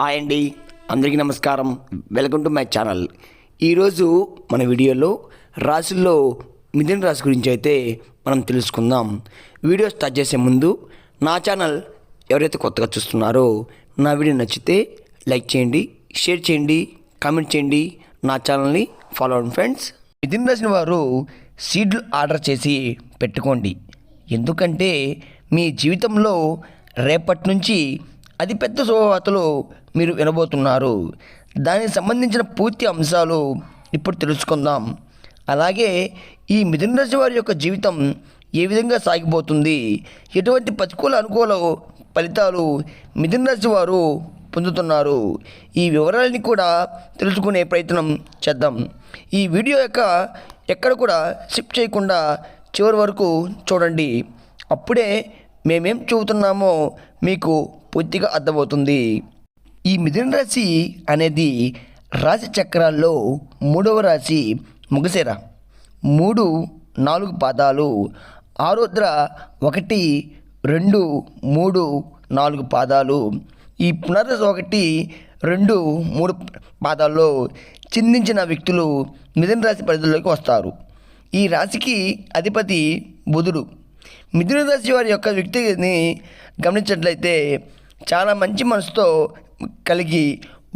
Hi అండి, అందరికీ నమస్కారం. Welcome to my channel. ఈరోజు మన వీడియోలో రాశుల్లో మిథున రాశి గురించి అయితే మనం తెలుసుకుందాం. వీడియో స్టార్ట్ చేసే ముందు నా ఛానల్ ఎవరైతే కొత్తగా చూస్తున్నారో నా వీడియో నచ్చితే లైక్ చేయండి, షేర్ చేయండి, కామెంట్ చేయండి, నా ఛానల్ని ఫాలో అవ్వండి ఫ్రెండ్స్. మిథున రాశి వారు సీడ్లు ఆర్డర్ చేసి పెట్టుకోండి. ఎందుకంటే మీ జీవితంలో రేపటి నుంచి అతిపెద్ద శుభవార్తలు మీరు వినబోతున్నారు. దానికి సంబంధించిన పూర్తి అంశాలు ఇప్పుడు తెలుసుకుందాం. అలాగే ఈ మిథున రాశి వారి యొక్క జీవితం ఏ విధంగా సాగిపోతుంది, ఎటువంటి ప్రతికూల అనుకూల ఫలితాలు మిథున రాశి వారు పొందుతున్నారు, ఈ వివరాలని కూడా తెలుసుకునే ప్రయత్నం చేద్దాం. ఈ వీడియో ఎక్కడ కూడా స్కిప్ చేయకుండా చివరి వరకు చూడండి. అప్పుడే మేమేం చెబుతున్నామో మీకు పూర్తిగా అర్థమవుతుంది. ఈ మిథున రాశి అనేది రాశి చక్రాల్లో 3వ రాశి. మృగశిర 3-4 పాదాలు, ఆరుద్ర 1, 2, 3, 4 పాదాలు, ఈ పునర్వసు 1, 2, 3 పాదాల్లో చిందించిన వ్యక్తులు మిథున రాశి పరిధిలోకి వస్తారు. ఈ రాశికి అధిపతి బుధుడు. మిథున రాశి వారి యొక్క వ్యక్తిని గమనించినట్లయితే చాలా మంచి మనసుతో కలిగి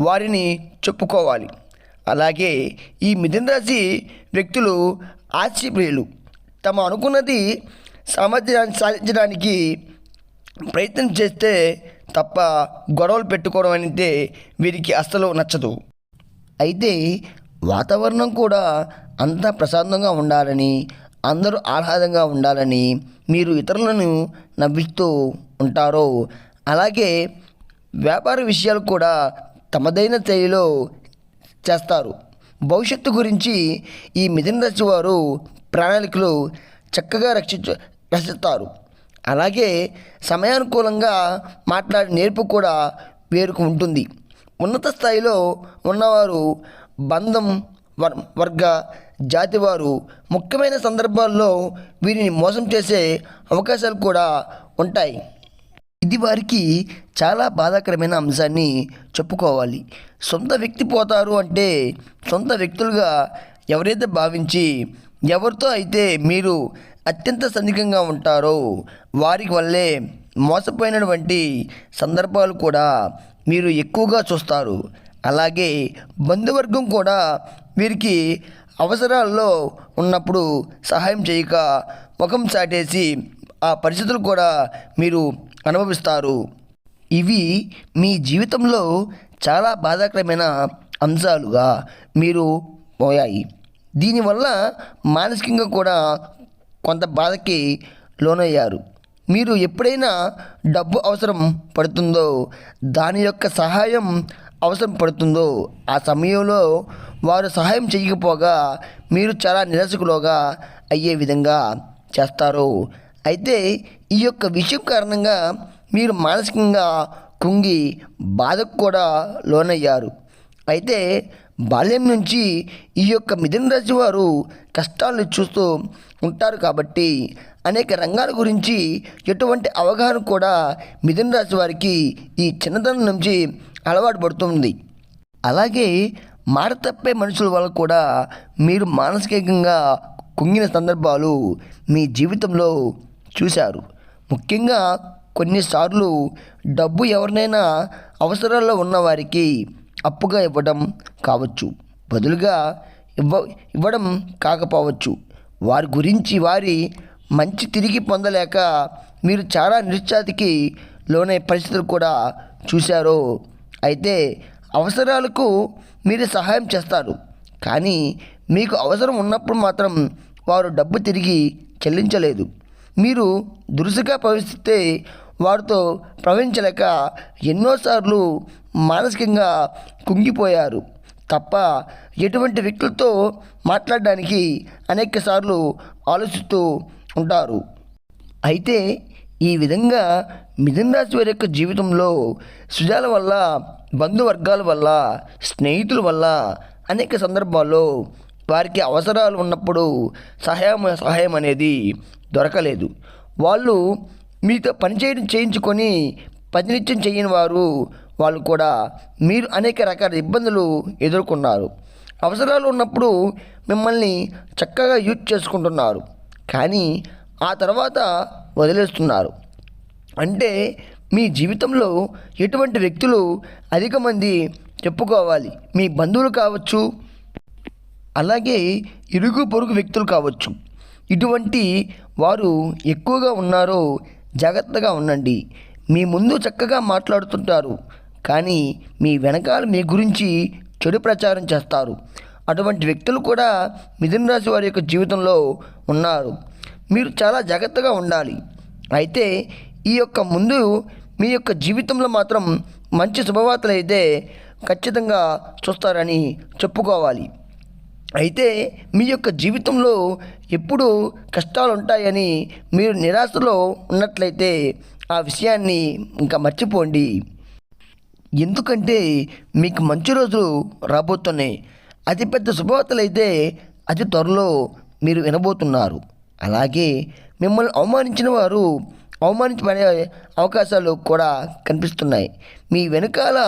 వారిని చెప్పుకోవాలి. అలాగే ఈ మిథున రాశి వ్యక్తులు ఆశయప్రియులు. తమ అనుకున్నది సామర్థ్యాన్ని సాధించడానికి ప్రయత్నం చేస్తే తప్ప గొడవలు పెట్టుకోవడం అనేది వీరికి అస్సలు నచ్చదు. అయితే వాతావరణం కూడా అంతా ప్రశాంతంగా ఉండాలని, అందరూ ఆహ్లాదంగా ఉండాలని మీరు ఇతరులను నవ్విస్తూ ఉంటారో, అలాగే వ్యాపార విషయాలు కూడా తమదైన శైలిలో చేస్తారు. భవిష్యత్తు గురించి ఈ మిథున రాశి వారు ప్రణాళికలు చక్కగా రచిస్తారు. అలాగే సమయానుకూలంగా మాట్లాడే నేర్పు కూడా వీరికి ఉంటుంది. ఉన్నత స్థాయిలో ఉన్నవారు బంధం వర్గ జాతి వారు ముఖ్యమైన సందర్భాల్లో వీరిని మోసం చేసే అవకాశాలు కూడా ఉంటాయి. ఇది వారికి చాలా బాధాకరమైన అంశాన్ని చెప్పుకోవాలి. సొంత వ్యక్తి పోతారు అంటే సొంత వ్యక్తులుగా ఎవరైతే భావించి ఎవరితో అయితే మీరు అత్యంత సన్నిహితంగా ఉంటారో వారికి వల్లే మోసపోయినటువంటి సందర్భాలు కూడా మీరు ఎక్కువగా చూస్తారు. అలాగే బంధువర్గం కూడా వీరికి అవసరాల్లో ఉన్నప్పుడు సహాయం చేయక ముఖం చాటేసి ఆ పరిస్థితులు కూడా మీరు అనుభవిస్తారు. ఇవి మీ జీవితంలో చాలా బాధాకరమైన అంశాలుగా మీరు పోయాయి. దీనివల్ల మానసికంగా కూడా కొంత బాధకి లోనయ్యారు. మీరు ఎప్పుడైనా డబ్బు అవసరం పడుతుందో, దాని యొక్క సహాయం అవసరం పడుతుందో ఆ సమయంలో వారు సహాయం చేయకపోగా మీరు చాలా నిరాశకులుగా అయ్యే విధంగా చేస్తారు. అయితే ఈ యొక్క విషయం కారణంగా మీరు మానసికంగా కుంగి బాధకు కూడా లోనయ్యారు. అయితే బాల్యం నుంచి ఈ యొక్క మిథున రాశి వారు కష్టాలను చూస్తూ ఉంటారు కాబట్టి అనేక రంగాల గురించి ఎటువంటి అవగాహన కూడా మిథున రాశి వారికి ఈ చిన్నతనం నుంచి అలవాటు పడుతుంది. అలాగే మాట తప్పే మనుషుల వల్ల కూడా మీరు మానసికంగా కుంగిన సందర్భాలు మీ జీవితంలో చూశారు. ముఖ్యంగా కొన్నిసార్లు డబ్బు ఎవరినైనా అవసరాల్లో ఉన్నవారికి అప్పుగా ఇవ్వడం కావచ్చు, బదులుగా ఇవ్వడం కాకపోవచ్చు. వారి గురించి వారి మంచి తిరిగి పొందలేక మీరు చాలా నిరుత్సాహకి లోనే పరిస్థితులు కూడా చూశారు. అయితే అవసరాలకు మీరు సహాయం చేస్తారు, కానీ మీకు అవసరం ఉన్నప్పుడు మాత్రం వారు డబ్బు తిరిగి చెల్లించలేదు. మీరు దురుసుగా ప్రవర్తిస్తే వారితో ప్రవహించలేక ఎన్నోసార్లు మానసికంగా కుంగిపోయారు తప్ప ఎటువంటి వ్యక్తులతో మాట్లాడడానికి అనేక సార్లు ఆలోచిస్తూ ఉంటారు. అయితే ఈ విధంగా మిథున రాశి వారి యొక్క జీవితంలో సుజాల వల్ల, బంధువర్గాల వల్ల, స్నేహితుల వల్ల అనేక సందర్భాల్లో వారికి అవసరాలు ఉన్నప్పుడు సహాయం అనేది దొరకలేదు. వాళ్ళు మీతో పనిచేయించుకొని ప్రతినిత్యం చేయని వారు వాళ్ళు కూడా మీరు అనేక రకాల ఇబ్బందులు ఎదుర్కొన్నారు. అవసరాలు ఉన్నప్పుడు మిమ్మల్ని చక్కగా యూజ్ చేసుకుంటున్నారు, కానీ ఆ తర్వాత వదిలేస్తున్నారు. అంటే మీ జీవితంలో ఎటువంటి వ్యక్తులు అధిక మంది చెప్పుకోవాలి, మీ బంధువులు కావచ్చు, అలాగే ఇరుగు పొరుగు వ్యక్తులు కావచ్చు. ఇటువంటి వారు ఎక్కువగా ఉన్నారో జాగ్రత్తగా ఉండండి. మీ ముందు చక్కగా మాట్లాడుతుంటారు, కానీ మీ వెనకాల మీ గురించి చెడు ప్రచారం చేస్తారు. అటువంటి వ్యక్తులు కూడా మిథున రాశి వారి యొక్క జీవితంలో ఉన్నారు. మీరు చాలా జాగ్రత్తగా ఉండాలి. అయితే ఈ యొక్క ముందు మీ యొక్క జీవితంలో మాత్రం మంచి శుభవార్తలు అయితే ఖచ్చితంగా చూస్తారని చెప్పుకోవాలి. అయితే మీ యొక్క జీవితంలో ఎప్పుడు కష్టాలు ఉంటాయని మీరు నిరాశలో ఉన్నట్లయితే ఆ విషయాన్ని ఇంకా మర్చిపోండి. ఎందుకంటే మీకు మంచి రోజులు రాబోతున్నాయి. అతిపెద్ద శుభవార్తలు అయితే అతి త్వరలో మీరు వినబోతున్నారు. అలాగే మిమ్మల్ని అవమానించిన వారు అవమానించబడే అవకాశాలు కూడా కనిపిస్తున్నాయి. మీ వెనకాల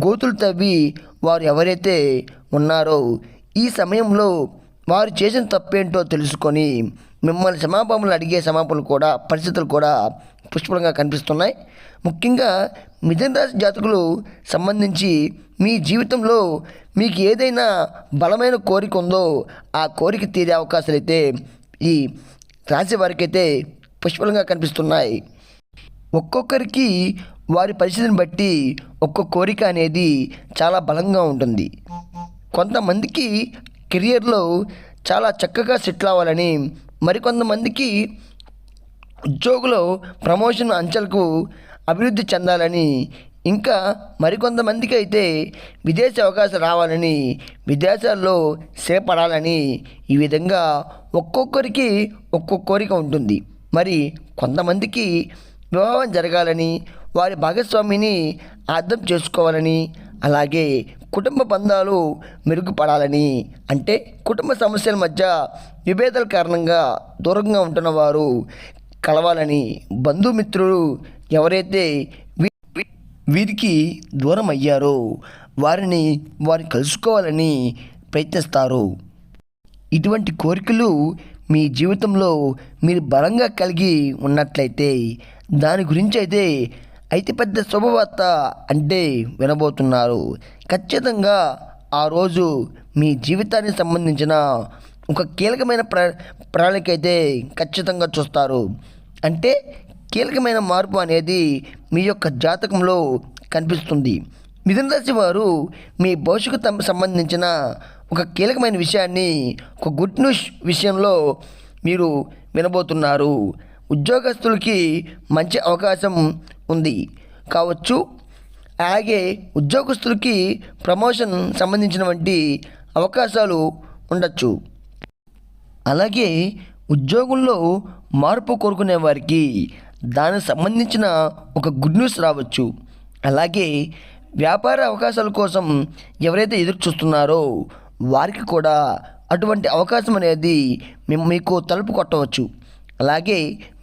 గోతులు తవ్వి వారు ఎవరైతే ఉన్నారో ఈ సమయంలో వారు చేసిన తప్పేంటో తెలుసుకొని మిమ్మల్ని క్షమాపణలు అడిగే పరిస్థితులు కూడా పుష్కలంగా కనిపిస్తున్నాయి. ముఖ్యంగా మిథున రాశి జాతకులు సంబంధించి మీ జీవితంలో మీకు ఏదైనా బలమైన కోరిక ఉందో ఆ కోరిక తీరే అవకాశాలు అయితే ఈ రాశి వారికి అయితే పుష్కలంగా కనిపిస్తున్నాయి. ఒక్కొక్కరికి వారి పరిస్థితిని బట్టి ఒక్కొక్క కోరిక అనేది చాలా బలంగా ఉంటుంది. కొంతమందికి కెరియర్లో చాలా చక్కగా సెటిల్ అవ్వాలని, మరికొంతమందికి ఉద్యోగులు ప్రమోషన్ అంచెలకు అభివృద్ధి చెందాలని, ఇంకా మరికొంతమందికి అయితే విదేశీ అవకాశం రావాలని, విదేశాల్లో స్థిరపడాలని, ఈ విధంగా ఒక్కొక్కరికి ఒక్కొక్క కోరిక ఉంటుంది. మరి కొంతమందికి వివాహం జరగాలని, వారి భాగస్వామిని అర్థం చేసుకోవాలని, అలాగే కుటుంబ బంధాలు మెరుగుపడాలని, అంటే కుటుంబ సమస్యల మధ్య విభేదాల కారణంగా దూరంగా ఉంటున్న వారు కలవాలని, బంధుమిత్రులు ఎవరైతే వీరికి దూరం అయ్యారో వారు కలుసుకోవాలని ప్రయత్నిస్తారు. ఇటువంటి కోరికలు మీ జీవితంలో మీరు బలంగా కలిగి ఉన్నట్లయితే దాని గురించి అయితే అతిపెద్ద శుభవార్త అంటే వినబోతున్నారు. ఖచ్చితంగా ఆ రోజు మీ జీవితానికి సంబంధించిన ఒక కీలకమైన ప్రణాళిక అయితే ఖచ్చితంగా చూస్తారు. అంటే కీలకమైన మార్పు అనేది మీ యొక్క జాతకంలో కనిపిస్తుంది. మిథున రాశి వారు మీ భవిష్యత్తుకు సంబంధించిన ఒక కీలకమైన విషయాన్ని, ఒక గుడ్ న్యూస్ విషయంలో మీరు వినబోతున్నారు. ఉద్యోగస్తులకి మంచి అవకాశం ఉంది కావచ్చు, అలాగే ఉద్యోగస్తులకి ప్రమోషన్ సంబంధించిన వంటి అవకాశాలు ఉండొచ్చు. అలాగే ఉద్యోగంలో మార్పు కోరుకునే వారికి దానికి సంబంధించిన ఒక గుడ్ న్యూస్ రావచ్చు. అలాగే వ్యాపార అవకాశాల కోసం ఎవరైతే ఎదురు చూస్తున్నారో వారికి కూడా అటువంటి అవకాశం అనేది మీకు తలుపు కొట్టవచ్చు. అలాగే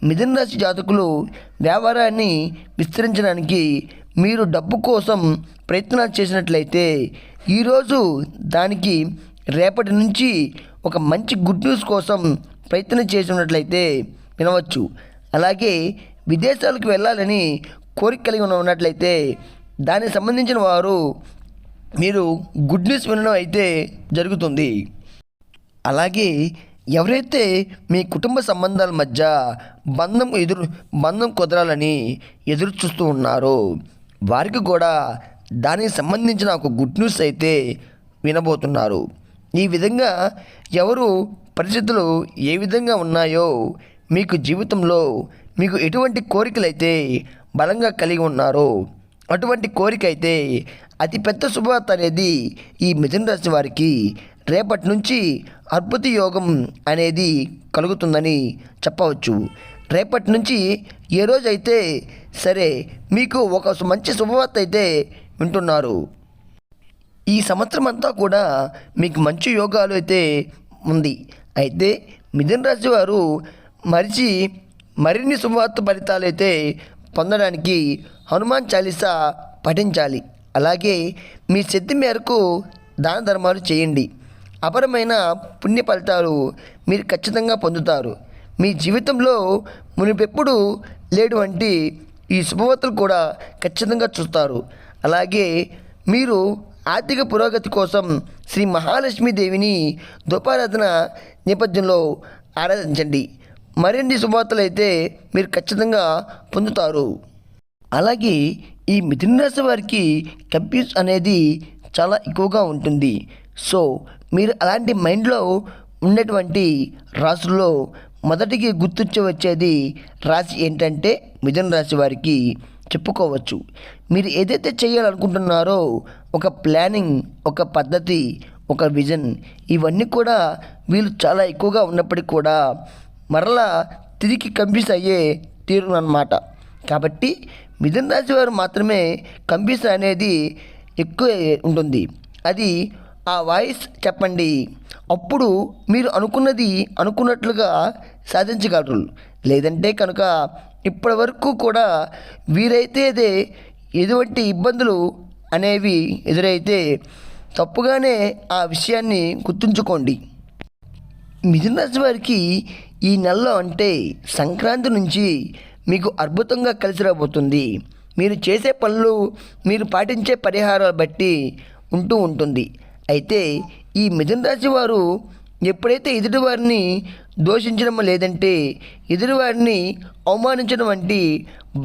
మిథున రాశి జాతకులు వ్యాపారాన్ని విస్తరించడానికి మీరు డబ్బు కోసం ప్రయత్నాలు చేసినట్లయితే ఈరోజు దానికి రేపటి నుంచి ఒక మంచి గుడ్ న్యూస్ కోసం ప్రయత్నం చేసినట్లయితే వినవచ్చు. అలాగే విదేశాలకు వెళ్ళాలని కోరిక కలిగి ఉన్నట్లయితే దానికి సంబంధించిన వారు మీరు గుడ్ న్యూస్ వినడం అయితే జరుగుతుంది. అలాగే ఎవరైతే మీ కుటుంబ సంబంధాల మధ్య బంధం కుదరాలని ఎదురు చూస్తూ ఉన్నారో వారికి కూడా దానికి సంబంధించిన ఒక గుడ్ న్యూస్ అయితే వినబోతున్నారు. ఈ విధంగా ఎవరు పరిస్థితులు ఏ విధంగా ఉన్నాయో మీకు జీవితంలో మీకు ఎటువంటి కోరికలు అయితే బలంగా కలిగి ఉన్నారో అటువంటి కోరిక అయితే అతిపెద్ద శుభవార్త అనేది ఈ మిథున రాశి వారికి రేపటి నుంచి అద్భుత యోగం అనేది కలుగుతుందని చెప్పవచ్చు. రేపటి నుంచి ఏ రోజైతే సరే మీకు ఒక మంచి శుభవార్త అయితే వింటున్నారు. ఈ సంవత్సరం అంతా కూడా మీకు మంచి యోగాలు అయితే ఉంది. అయితే మిథున రాశి వారు మరిన్ని శుభవార్త ఫలితాలు అయితే పొందడానికి హనుమాన్ చాలీసా పఠించాలి. అలాగే మీ శక్తి మేరకు దాన ధర్మాలు చేయండి. అపరమైన పుణ్య ఫలితాలు మీరు ఖచ్చితంగా పొందుతారు. మీ జీవితంలో మునిపెప్పుడు లేటువంటి ఈ శుభవార్తలు కూడా ఖచ్చితంగా చూస్తారు. అలాగే మీరు ఆర్థిక పురోగతి కోసం శ్రీ మహాలక్ష్మీదేవిని ధూపారాధన నేపథ్యంలో ఆరాధించండి. మరిన్ని శుభవార్తలు అయితే మీరు ఖచ్చితంగా పొందుతారు. అలాగే ఈ మిథున రాశి వారికి కన్ఫ్యూజ్ అనేది చాలా ఎక్కువగా ఉంటుంది. సో మీరు అలాంటి మైండ్లో ఉన్నటువంటి రాశుల్లో మొదటికి గుర్తొచ్చి వచ్చేది రాశి ఏంటంటే మిథున రాశి వారికి చెప్పుకోవచ్చు. మీరు ఏదైతే చేయాలనుకుంటున్నారో ఒక ప్లానింగ్, ఒక పద్ధతి, ఒక విజన్, ఇవన్నీ కూడా వీళ్ళు చాలా ఎక్కువగా ఉన్నప్పటికీ కూడా మరలా తిరిగి కన్ఫ్యూజ్ అయ్యే తీరు అన్నమాట. కాబట్టి మిథున రాశి వారు మాత్రమే కన్ఫ్యూజ్ అనేది ఎక్కువ ఉంటుంది. అది ఆ వాయిస్ చెప్పండి, అప్పుడు మీరు అనుకున్నది అనుకున్నట్లుగా సాధించగలరు. లేదంటే కనుక ఇప్పటి వరకు కూడా వీరైతే ఎటువంటి ఇబ్బందులు అనేవి ఎదురైతే తప్పుగానే ఆ విషయాన్ని గుర్తుంచుకోండి. మిథున రాశి వారికి ఈ నెలలో అంటే సంక్రాంతి నుంచి మీకు అద్భుతంగా కలిసి రాబోతుంది. మీరు చేసే పనులు, మీరు పాటించే పరిహారాలు బట్టి ఉంటుంది. అయితే ఈ మిథున రాశి వారు ఎప్పుడైతే ఎదుటివారిని దూషించడం లేదంటే ఎదుటివారిని అవమానించడం వంటి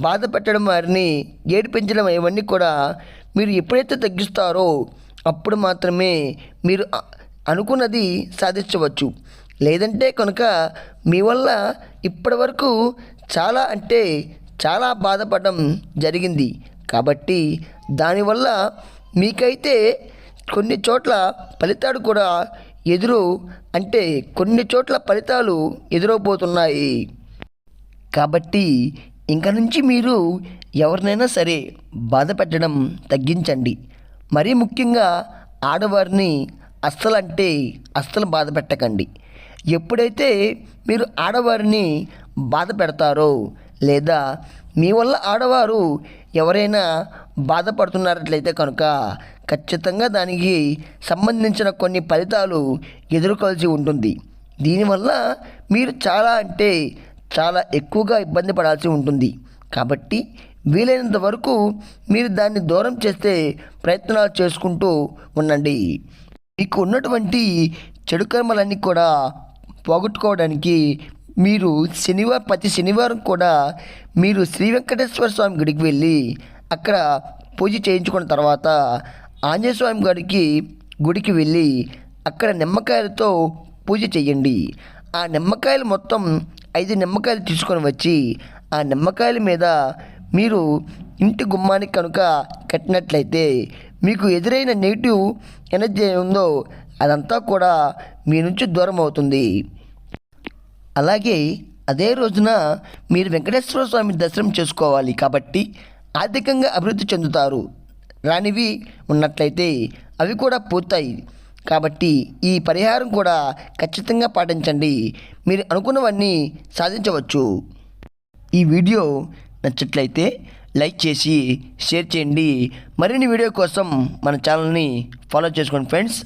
బాధ పెట్టడం, వారిని ఏడిపించడం, ఇవన్నీ కూడా మీరు ఎప్పుడైతే తగ్గిస్తారో అప్పుడు మాత్రమే మీరు అనుకున్నది సాధించవచ్చు. లేదంటే కనుక మీ వల్ల ఇప్పటి వరకు చాలా అంటే చాలా బాధపడడం జరిగింది. కాబట్టి దానివల్ల మీకైతే కొన్ని చోట్ల ఫలితాలు కూడా కొన్ని చోట్ల ఫలితాలు ఎదురవబోతున్నాయి. కాబట్టి ఇంక నుంచి మీరు ఎవరినైనా సరే బాధ పెట్టడం తగ్గించండి. మరీ ముఖ్యంగా ఆడవారిని అస్సలు బాధ పెట్టకండి. ఎప్పుడైతే మీరు ఆడవారిని బాధ పెడతారో లేదా మీ వల్ల ఆడవారు ఎవరైనా బాధపడుతున్నట్లయితే కనుక ఖచ్చితంగా దానికి సంబంధించిన కొన్ని ఫలితాలు ఎదుర్కోవాల్సి ఉంటుంది. దీనివల్ల మీరు చాలా ఎక్కువగా ఇబ్బంది పడాల్సి ఉంటుంది. కాబట్టి వీలైనంత వరకు మీరు దాన్ని దూరం చేస్తే ప్రయత్నాలు చేసుకుంటూ ఉండండి. మీకు ఉన్నటువంటి చెడు కర్మలన్నీ కూడా పోగొట్టుకోవడానికి మీరు ప్రతి శనివారం కూడా మీరు శ్రీ వెంకటేశ్వర స్వామి గుడికి వెళ్ళి అక్కడ పూజ చేయించుకున్న తర్వాత ఆంజనేయ స్వామి గుడికి వెళ్ళి అక్కడ నిమ్మకాయలతో పూజ చేయండి. ఆ నిమ్మకాయలు మొత్తం 5 నిమ్మకాయలు తీసుకొని వచ్చి ఆ నిమ్మకాయల మీద మీరు ఇంటి గుమ్మానికి కనుక కట్టినట్లయితే మీకు ఎదురైన నెగిటివ్ ఎనర్జీ ఉందో అదంతా కూడా మీ నుంచి దూరం అవుతుంది. అలాగే అదే రోజున మీరు వెంకటేశ్వర స్వామి దర్శనం చేసుకోవాలి. కాబట్టి ఆర్థికంగా అభివృద్ధి చెందుతారు. రానివి ఉన్నట్లయితే అవి కూడా పూర్తాయి. కాబట్టి ఈ పరిహారం కూడా ఖచ్చితంగా పాటించండి. మీరు అనుకున్నవన్నీ సాధించవచ్చు. ఈ వీడియో నచ్చట్లయితే లైక్ చేసి షేర్ చేయండి. మరిన్ని వీడియో కోసం మన ఛానల్ని ఫాలో చేసుకోండి ఫ్రెండ్స్.